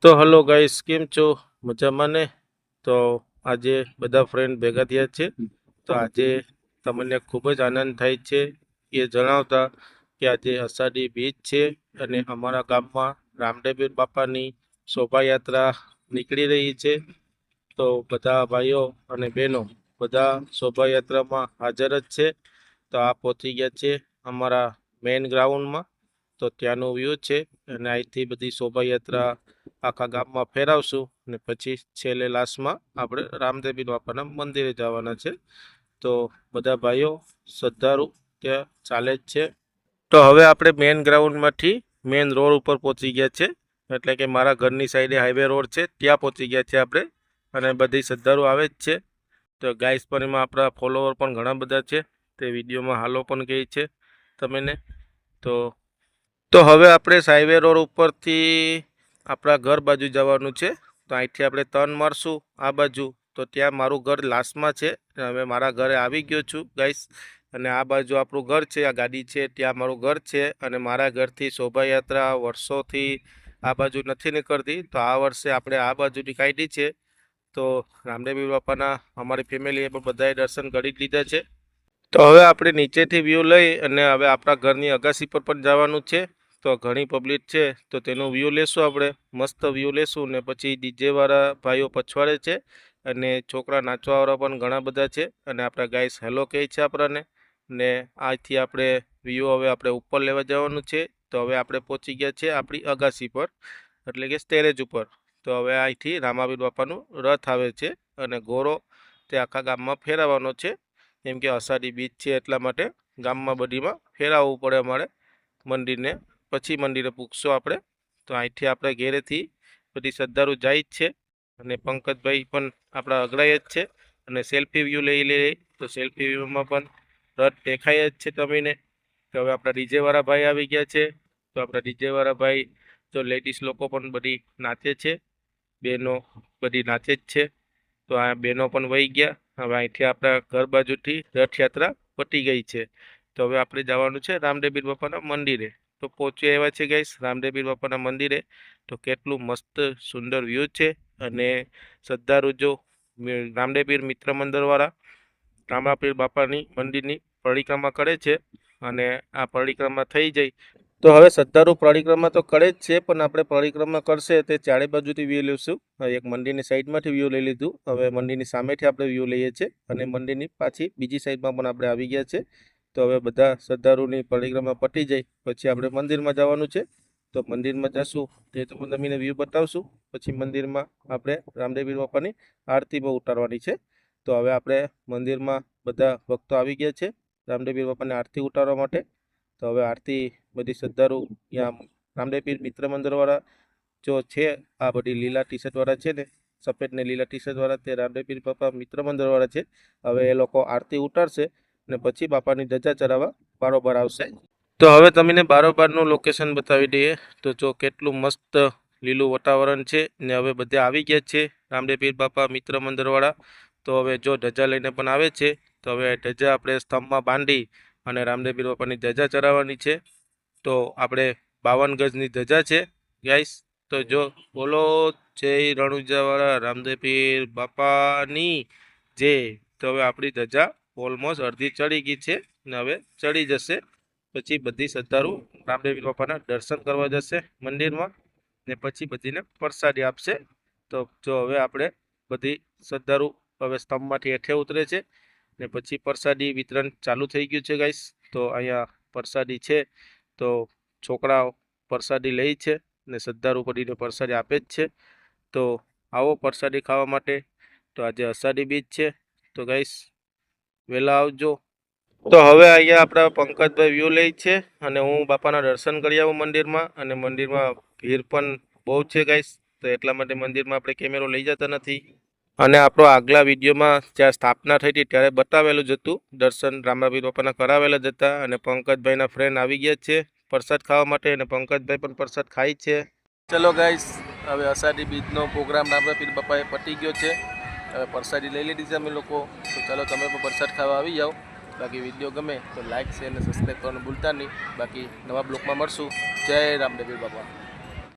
તો hello guys, કેમ છો? મજામાં ને? તો આજે બધા ફ્રેન્ડ ભેગા થયા છે. તો આજે તમને ખૂબ જ આનંદ થાય છે એ જણાવતા કે આજે અષાઢી બીજ છે અને અમારા ગામમાં રામદેવપીર બાપાની શોભાયાત્રા નીકળી રહી છે. તો બધા ભાઈઓ અને બહેનો બધા શોભાયાત્રામાં હાજર જ છે. તો આ પહોંચી ગયા છે અમારા મેઇન ગ્રાઉન્ડમાં. તો ત્યાંનું વ્યૂ છે અને અહીંથી બધી શોભાયાત્રા આખા ગામમાં ફેરવશું અને પછી છેલ્લે લાસ્ટમાં આપણે રામદેવપીર બાપાના મંદિરે જવાના છે. તો બધા ભાઈઓ શ્રદ્ધાળુ ત્યાં ચાલે જ છે. તો હવે આપણે મેઇન ગ્રાઉન્ડમાંથી મેઇન રોડ ઉપર પહોંચી ગયા છે, એટલે કે મારા ઘરની સાઈડે હાઈવે રોડ છે ત્યાં પહોંચી ગયા છે આપણે. અને બધી શ્રદ્ધાળુ આવે જ છે. તો ગાઈસ પણ એમાં આપણા ફોલોવર પણ ઘણા બધા છે, તે વિડીયોમાં હાલો પણ કહે છે તમને. તો હવે આપણે હાઈવે રોડ ઉપરથી આપણા ઘર બાજુ જવાનું છે. તો અહીંથી આપણે ટર્ન મારશું આ બાજુ, તો ત્યાં મારું ઘર લાસ્ટમાં છે. હવે મારા ઘરે આવી ગયો છું ગાઈસ, અને આ બાજુ આપણું ઘર છે, આ ગાડી છે ત્યાં મારું ઘર છે. અને મારા ઘરથી શોભાયાત્રા વર્ષોથી આ બાજુ નથી નીકળતી, તો આ વર્ષે આપણે આ બાજુની કાઢી છે. તો રામદેવપીર બાપાના અમારી ફેમિલીએ પણ બધાએ દર્શન કરી લીધા છે. તો હવે આપણે નીચેથી વ્યૂ લઈ અને હવે આપણા ઘરની અગાસી પર પણ જવાનું છે. તો ઘણી પબ્લિક છે, તો તેનું વ્યૂ લેશું આપણે, મસ્ત વ્યૂ લેશું. ને પછી ડીજેવાળા ભાઈઓ પછવાડે છે અને છોકરા નાચવાવાળા પણ ઘણા બધા છે. અને આપણા ગાઈસ હેલો કહે છે આપણને. ને આથી આપણે વ્યૂ હવે આપણે ઉપર લેવા જવાનું છે. તો હવે આપણે પહોંચી ગયા છે આપણી અગાસી પર, એટલે કે સ્ટેરેજ ઉપર. તો હવે અહીંથી રામાપીર બાપાનું રથ આવે છે અને ઘોડો તે આખા ગામમાં ફેરવવાનો છે. કેમ કે અષાઢી બીજ છે એટલા માટે ગામમાં બધીમાં ફેરવવું પડે અમારે મંદિરને. પછી મંદિરે પૂગશું આપણે. તો અહીંથી આપણે ઘેરેથી બધી શ્રદ્ધાળુ જાય જ છે. અને પંકજભાઈ પણ આપણા અગ્રાય જ છે અને સેલ્ફી વ્યૂ લઈ લે. તો સેલ્ફી વ્યૂમાં પણ રથ દેખાય જ છે તમને. તો હવે આપણા ડીજેવાળા ભાઈ આવી ગયા છે. તો આપણા ડીજેવાળા ભાઈ તો લેડીઝ લોકો પણ બધી નાચે છે, બહેનો બધી નાચે જ છે. તો આ બહેનો પણ વહી ગયા. હવે અહીંથી આપણા ઘર બાજુથી રથયાત્રા પતી ગઈ છે. તો હવે આપણે જવાનું છે રામદેવપીર બાપાના મંદિરે. તો પહોંચી આવ્યા છે ગાઈસ રામદેવપીર બાપાના મંદિરે. તો કેટલું મસ્ત સુંદર વ્યૂ છે. અને શ્રદ્ધાળુ જો રામદેવપીર મિત્ર મંદિરવાળા રામાપીર બાપાની મંદિરની પરિક્રમા કરે છે. અને આ પરિક્રમા થઈ જાય તો હવે શ્રદ્ધાળુ પરિક્રમા તો કરે જ છે, પણ આપણે પરિક્રમા કરશે તે ચારે બાજુથી વ્યૂ લઈશું. એક મંદિરની સાઈડમાંથી વ્યૂ લઈ લીધું, હવે મંદિરની સામેથી આપણે વ્યૂ લઈએ છીએ. અને મંદિરની પાછી બીજી સાઈડમાં પણ આપણે આવી ગયા છે. તો હવે બધા શ્રદ્ધાળુની પરિક્રમા પતી જાય પછી આપણે મંદિરમાં જવાનું છે. તો મંદિરમાં જશું તે તો તમને વ્યૂ બતાવશું. પછી મંદિરમાં આપણે રામદેવપીર બાપાની આરતી પણ ઉતારવાની છે. તો હવે આપણે મંદિરમાં બધા ભક્તો આવી ગયા છે રામદેવપીર બાપાની આરતી ઉતારવા માટે. તો હવે આરતી બધી શ્રદ્ધાળુ ત્યાં રામદેવપીર મિત્ર મંદિરવાળા જો છે, આ બધી લીલા ટી શર્ટવાળા છે ને, સફેદ ને લીલા ટી શર્ટવાળા, તે રામદેવપીર બાપા મિત્ર મંદિરવાળા છે. હવે એ લોકો આરતી ઉતારશે ને પછી બાપાની ધજા ચડાવવા બારોબાર આવશે. તો હવે તમને બારોબારનું લોકેશન બતાવી દઈએ. તો જો કેટલું મસ્ત લીલું વાતાવરણ છે ને હવે બધા આવી ગયા છે રામદેવપીર બાપા મિત્ર મંદિરવાળા. તો હવે જો ધજા લઈને પણ આવે છે. તો હવે ધજા આપણે સ્તંભમાં બાંધી અને રામદેવપીર બાપાની ધજા ચડાવવાની છે. તો આપણે 52 ગજની ધજા છે ગાઈસ. તો જો બોલો જય રણુજાવાળા રામદેવપીર બાપાની જય. તો હવે આપણી ધજા ઓલમોસ્ટ અડધી ચડી ગઈ છે ને હવે ચડી જશે. પછી બધી શ્રદ્ધાળુ રામદેવપીર બાપાના દર્શન કરવા જશે મંદિરમાં ને પછી બધીને પ્રસાદી આપશે. તો જો હવે આપણે બધી શ્રદ્ધાળુ હવે સ્તંભમાંથી હેઠે ઉતરે છે ને પછી પ્રસાદી વિતરણ ચાલુ થઈ ગયું છે ગાઈસ. તો અહીંયા પ્રસાદી છે, તો છોકરાઓ પ્રસાદી લે છે ને શ્રદ્ધાળુ પડીને પ્રસાદી આપે જ છે. તો આવો પ્રસાદી ખાવા માટે. તો આજે અષાઢી બીજ છે, તો ગાઈસ વહેલા આવજો. તો હવે અહીંયા આપણા પંકજભાઈ વ્યૂ લે છે અને હું બાપાના દર્શન કરી આવું મંદિરમાં. અને મંદિરમાં ભીડ પણ બહુ છે ગાઈસ, તો એટલા માટે મંદિરમાં આપણે કેમેરો લઈ જતા નથી. અને આપણો આગલા વિડીયોમાં જ્યાં સ્થાપના થઈ હતી ત્યારે બતાવેલું જ હતું, દર્શન રામાપીર બાપાના કરાવેલા જ હતા. અને પંકજભાઈના ફ્રેન્ડ આવી ગયા છે પ્રસાદ ખાવા માટે, અને પંકજભાઈ પણ પ્રસાદ ખાય છે. ચલો ગાઈસ, હવે અષાઢી બીજનો પ્રોગ્રામ રામાપીર બાપાએ પતી ગયો છે. હવે પ્રસાદી લઈ લીધી છે અમે લોકો. તો ચાલો તમે પણ પ્રસાદ ખાવા આવી જાઓ. બાકી વિડીયો ગમે તો લાઇક શેર અને સબસ્ક્રાઈબ કરવાનું ભૂલતા નહીં. બાકી નવા બ્લોગમાં મળશું. જય રામદેવપીર બાપા.